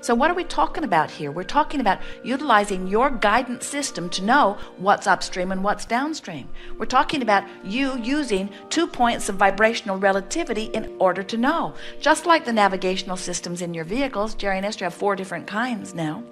So what are we talking about here? We're talking about utilizing your guidance system to know what's upstream and what's downstream. We're talking about you using 2 points of vibrational relativity in order to know. Just like the navigational systems in your vehicles, Jerry and Esther have 4 different kinds now.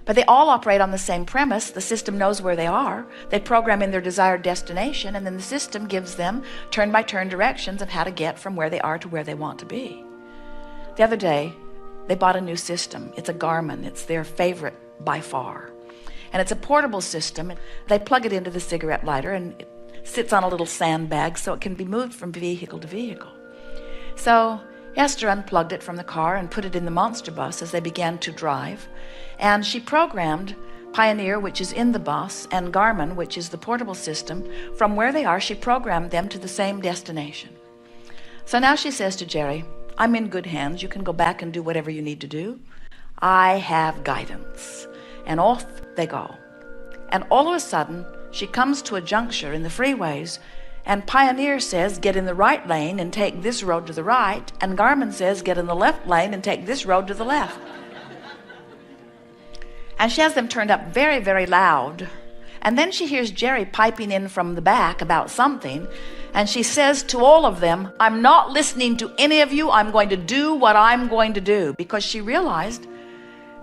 But they all operate on the same premise. The system knows where they are. They program in their desired destination, and then the system gives them turn-by-turn directions of how to get from where they are to where they want to be. The other day, they bought a new system. It's a Garmin. It's their favorite by far. And it's a portable system. They plug it into the cigarette lighter, and it sits on a little sandbag so it can be moved from vehicle to vehicle. So Esther unplugged it from the car and put it in the monster bus as they began to drive. And she programmed Pioneer, which is in the bus, and Garmin, which is the portable system. From where they are, she programmed them to the same destination. So now she says to Jerry, I'm in good hands. You can go back and do whatever you need to do. I have guidance. And off they go. And all of a sudden, she comes to a juncture in the freeways, and Pioneer says, get in the right lane and take this road to the right. And Garmin says, get in the left lane and take this road to the left. And she has them turned up very, very loud. And then she hears Jerry piping in from the back about something. And she says to all of them, I'm not listening to any of you. I'm going to do what I'm going to do. Because she realized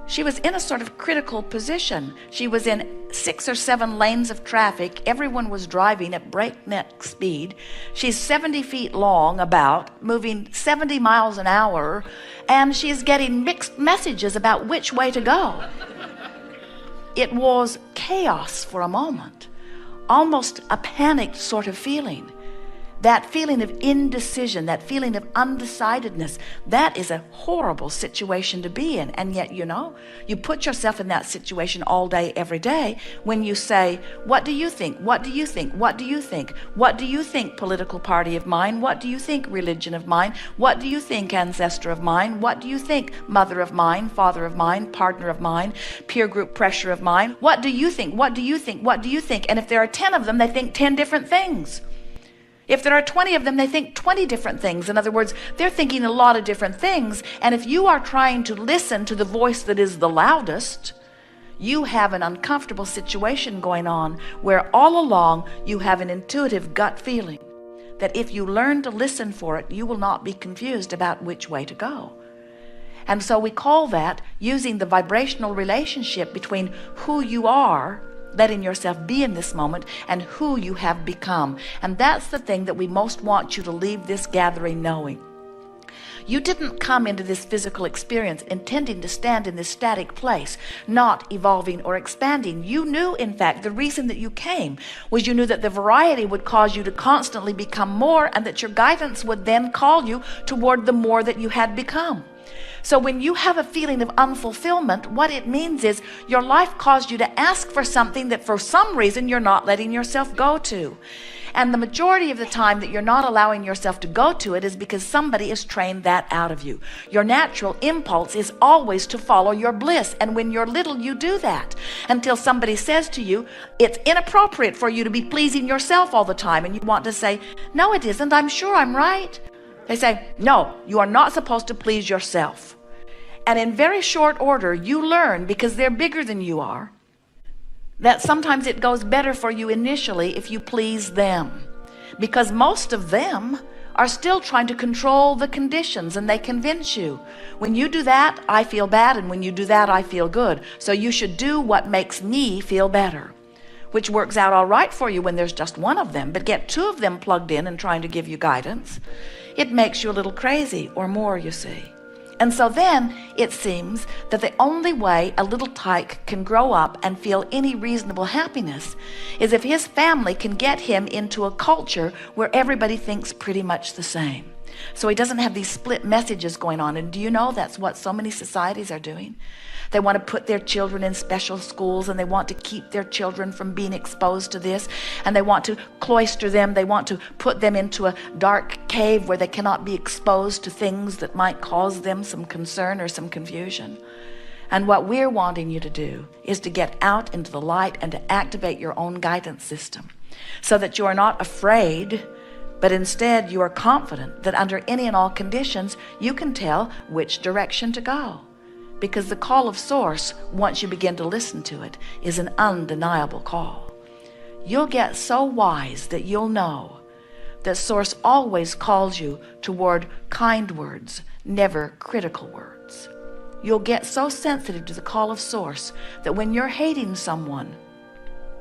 she was in a sort of critical position. She was in 6 or 7 lanes of traffic. Everyone was driving at breakneck speed. She's 70 feet long, about moving 70 miles an hour, and she's getting mixed messages about which way to go. It was chaos for a moment, almost a panicked sort of feeling. That feeling of indecision, that feeling of undecidedness, that is a horrible situation to be in. And yet, you know, you put yourself in that situation all day, every day, when you say, what do you think? What do you think? What do you think? What do you think, political party of mine? What do you think, religion of mine? What do you think, ancestor of mine? What do you think, mother of mine, father of mine, partner of mine, peer group pressure of mine? What do you think? What do you think? What do you think? And if there are 10 of them, they think 10 different things. If there are 20 of them, they think 20 different things. In other words, they're thinking a lot of different things. And if you are trying to listen to the voice that is the loudest, you have an uncomfortable situation going on where all along you have an intuitive gut feeling that if you learn to listen for it, you will not be confused about which way to go. And so we call that using the vibrational relationship between who you are, letting yourself be in this moment, and who you have become. And that's the thing that we most want you to leave this gathering knowing. You didn't come into this physical experience intending to stand in this static place, not evolving or expanding. You knew, in fact, the reason that you came was you knew that the variety would cause you to constantly become more, and that your guidance would then call you toward the more that you had become. So when you have a feeling of unfulfillment, what it means is your life caused you to ask for something that for some reason you're not letting yourself go to. And the majority of the time that you're not allowing yourself to go to it is because somebody has trained that out of you. Your natural impulse is always to follow your bliss. And when you're little, you do that until somebody says to you, it's inappropriate for you to be pleasing yourself all the time. And you want to say, no, it isn't. I'm sure I'm right. They say, no, you are not supposed to please yourself. And in very short order, you learn, because they're bigger than you are, that sometimes it goes better for you initially if you please them. Because most of them are still trying to control the conditions, and they convince you, when you do that, I feel bad, and when you do that, I feel good. So you should do what makes me feel better. Which works out all right for you when there's just one of them, but get 2 of them plugged in and trying to give you guidance, it makes you a little crazy, or more, you see. And so then it seems that the only way a little tyke can grow up and feel any reasonable happiness is if his family can get him into a culture where everybody thinks pretty much the same. So he doesn't have these split messages going on. And do you know that's what so many societies are doing? They want to put their children in special schools, and they want to keep their children from being exposed to this, and they want to cloister them. They want to put them into a dark cave where they cannot be exposed to things that might cause them some concern or some confusion. And what we're wanting you to do is to get out into the light and to activate your own guidance system so that you are not afraid But instead, you are confident that under any and all conditions, you can tell which direction to go. Because the call of Source, once you begin to listen to it, is an undeniable call. You'll get so wise that you'll know that Source always calls you toward kind words, never critical words. You'll get so sensitive to the call of Source that when you're hating someone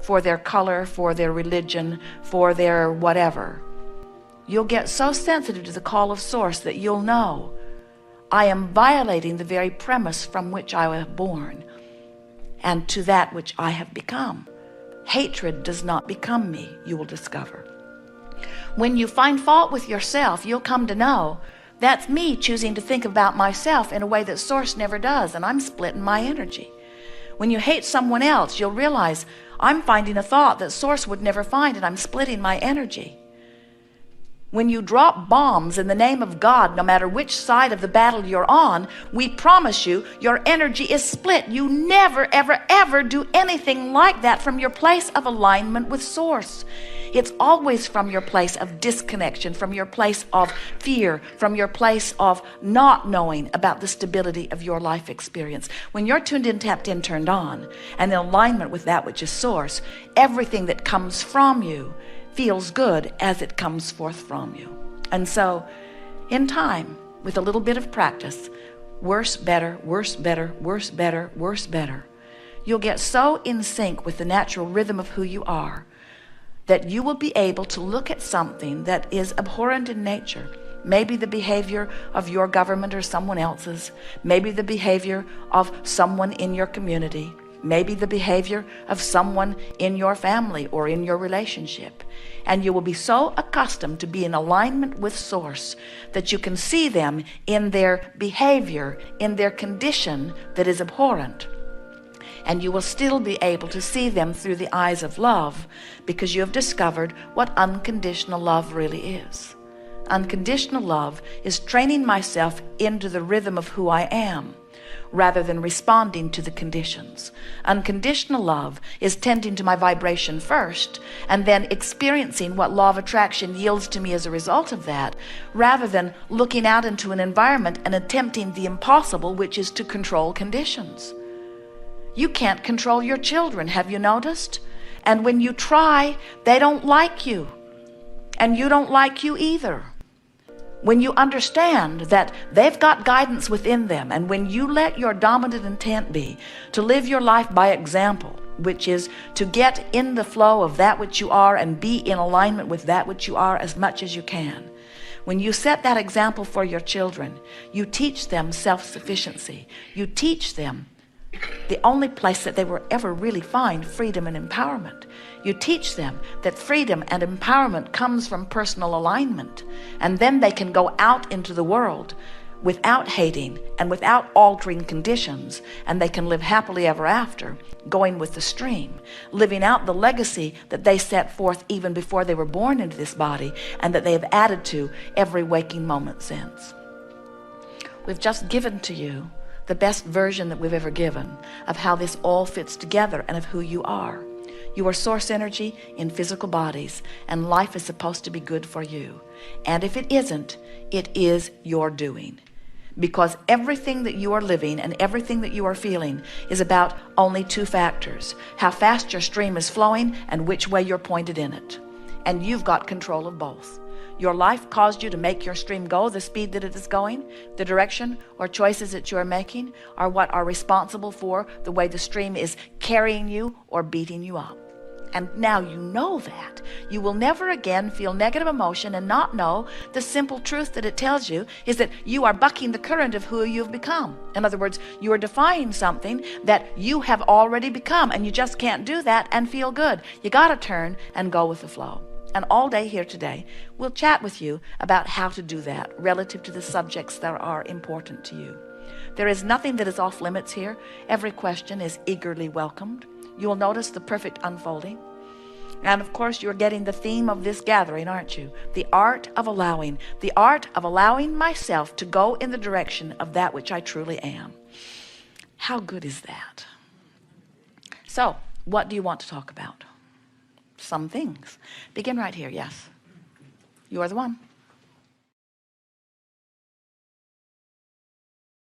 for their color, for their religion, for their whatever, you'll get so sensitive to the call of Source that you'll know, I am violating the very premise from which I was born and to that which I have become. Hatred does not become me, you will discover. When you find fault with yourself, you'll come to know that's me choosing to think about myself in a way that Source never does, and I'm splitting my energy. When you hate someone else, you'll realize I'm finding a thought that Source would never find, and I'm splitting my energy. When you drop bombs in the name of God, no matter which side of the battle you're on, we promise you your energy is split. You never, ever, ever do anything like that from your place of alignment with Source. It's always from your place of disconnection, from your place of fear, from your place of not knowing about the stability of your life experience. When you're tuned in, tapped in, turned on, and in alignment with that which is Source, everything that comes from you feels good as it comes forth from you. And so, in time, with a little bit of practice, worse, better, worse, better, worse, better, worse, better, you'll get so in sync with the natural rhythm of who you are that you will be able to look at something that is abhorrent in nature, maybe the behavior of your government or someone else's, maybe the behavior of someone in your community, maybe the behavior of someone in your family or in your relationship, and you will be so accustomed to be in alignment with Source that you can see them in their behavior, in their condition that is abhorrent, and you will still be able to see them through the eyes of love because you have discovered what unconditional love really is. Unconditional love is training myself into the rhythm of who I am, rather than responding to the conditions. Unconditional love is tending to my vibration first and then experiencing what law of attraction yields to me as a result of that, rather than looking out into an environment and attempting the impossible, which is to control conditions. You can't control your children, have you noticed? And when you try, they don't like you, and you don't like you either. When you understand that they've got guidance within them, and when you let your dominant intent be to live your life by example, which is to get in the flow of that which you are and be in alignment with that which you are as much as you can. When you set that example for your children, you teach them self-sufficiency. You teach them the only place that they will ever really find freedom and empowerment. You teach them that freedom and empowerment comes from personal alignment, and then they can go out into the world without hating and without altering conditions, and they can live happily ever after, going with the stream, living out the legacy that they set forth even before they were born into this body, and that they have added to every waking moment since. We've just given to you the best version that we've ever given of how this all fits together and of who you are. You are Source energy in physical bodies, and life is supposed to be good for you. And if it isn't, it is your doing. Because everything that you are living and everything that you are feeling is about only two factors: how fast your stream is flowing and which way you're pointed in it. And you've got control of both. Your life caused you to make your stream go the speed that it is going. The direction or choices that you are making are what are responsible for the way the stream is carrying you or beating you up. And now you know that. You will never again feel negative emotion and not know the simple truth that it tells you is that you are bucking the current of who you've become. In other words, you are defying something that you have already become, and you just can't do that and feel good. You got to turn and go with the flow. And all day here today, we'll chat with you about how to do that relative to the subjects that are important to you. There is nothing that is off limits here. Every question is eagerly welcomed. You will notice the perfect unfolding. And of course, you're getting the theme of this gathering, aren't you? The art of allowing. The art of allowing myself to go in the direction of that which I truly am. How good is that? So, what do you want to talk about? Some things. Begin right here, yes. You're the one.